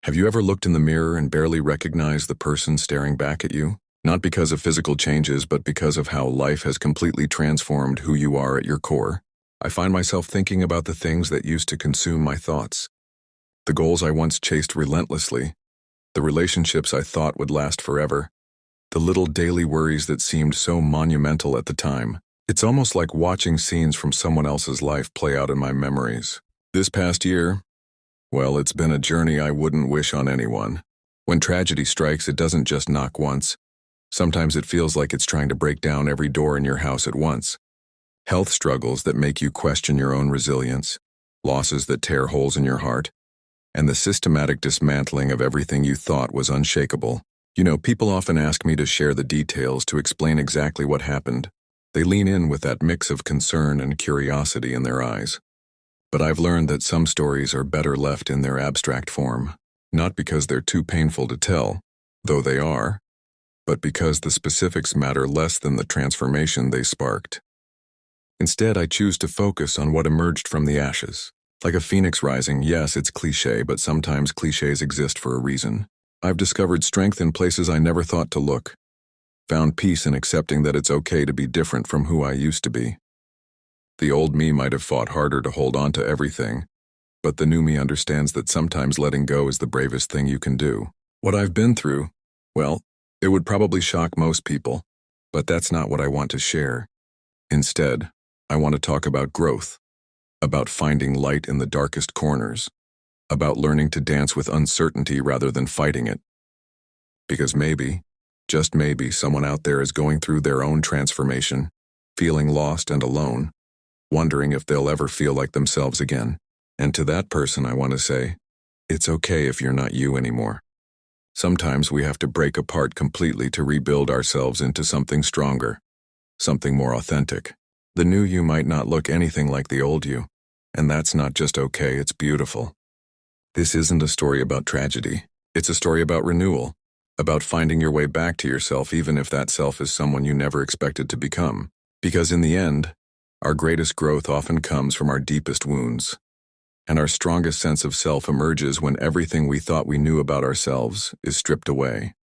Have you ever looked in the mirror and barely recognized the person staring back at you? Not because of physical changes, but because of how life has completely transformed who you are at your core. I find myself thinking about the things that used to consume my thoughts. The goals I once chased relentlessly, the relationships I thought would last forever, the little daily worries that seemed so monumental at the time. It's almost like watching scenes from someone else's life play out in my memories. This past year, well, it's been a journey I wouldn't wish on anyone. When tragedy strikes, it doesn't just knock once. Sometimes it feels like it's trying to break down every door in your house at once. Health struggles that make you question your own resilience, losses that tear holes in your heart, and the systematic dismantling of everything you thought was unshakable. People often ask me to share the details to explain exactly what happened. They lean in with that mix of concern and curiosity in their eyes. But I've learned that some stories are better left in their abstract form, not because they're too painful to tell, though they are, but because the specifics matter less than the transformation they sparked. Instead, I choose to focus on what emerged from the ashes. Like a phoenix rising, yes, it's cliché, but sometimes clichés exist for a reason. I've discovered strength in places I never thought to look, found peace in accepting that it's okay to be different from who I used to be. The old me might have fought harder to hold on to everything, but the new me understands that sometimes letting go is the bravest thing you can do. What I've been through, well, it would probably shock most people, but that's not what I want to share. Instead, I want to talk about growth, about finding light in the darkest corners, about learning to dance with uncertainty rather than fighting it. Because maybe, just maybe, someone out there is going through their own transformation, feeling lost and alone, wondering if they'll ever feel like themselves again. And to that person, I want to say, it's okay if you're not you anymore. Sometimes we have to break apart completely to rebuild ourselves into something stronger, something more authentic. The new you might not look anything like the old you, and that's not just okay, it's beautiful. This isn't a story about tragedy. It's a story about renewal, about finding your way back to yourself even if that self is someone you never expected to become. Because in the end, our greatest growth often comes from our deepest wounds, and our strongest sense of self emerges when everything we thought we knew about ourselves is stripped away.